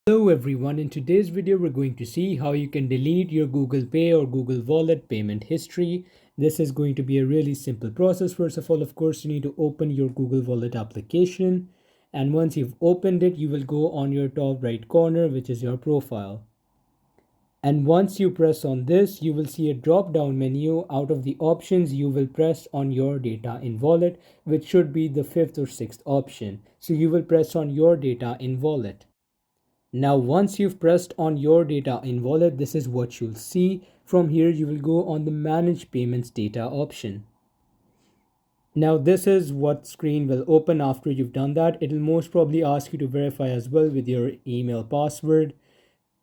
Hello everyone, in today's video we're going to see how you can delete your Google Pay or Google Wallet payment history. This is going to be a really simple process. First of all, of course, you need to open your Google Wallet application, and once you've opened it, you will go on your top right corner, which is your profile. And once you press on this, you will see a drop down menu. Out of the options, you will press on your data in wallet, which should be the fifth or sixth option. So you will press on your data in wallet. Now, once you've pressed on your data in wallet, this is what you'll see. From here, you will go on the manage payments data option. Now, this is what screen will open after you've done that. It'll most probably ask you to verify as well with your email password.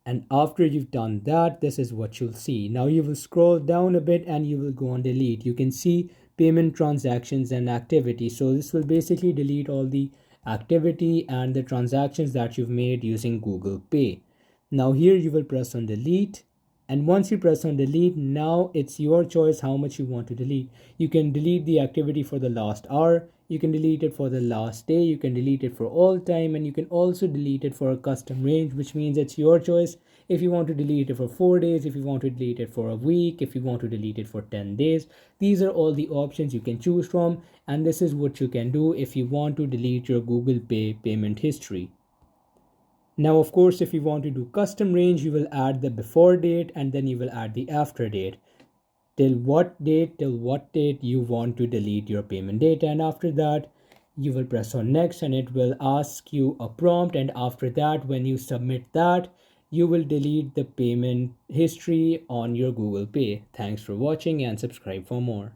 And after you've done that, this is what you'll see. Now you will scroll down a bit and you will go on delete. You can see payment transactions and activity. So this will basically delete all the activity and the transactions that you've made using Google Pay. Now here you will press on delete. And once you press on delete, now it's your choice how much you want to delete. You can delete the activity for the last hour, you can delete it for the last day, you can delete it for all time, and you can also delete it for a custom range, which means it's your choice. If you want to delete it for 4 days, if you want to delete it for a week, if you want to delete it for 10 days, these are all the options you can choose from, and this is what you can do if you want to delete your Google Pay payment history. Now, of course, if you want to do custom range, you will add the before date and then you will add the after date. Till what date you want to delete your payment data, and after that you will press on next and it will ask you a prompt, and after that when you submit that, you will delete the payment history on your Google Pay. Thanks for watching and subscribe for more.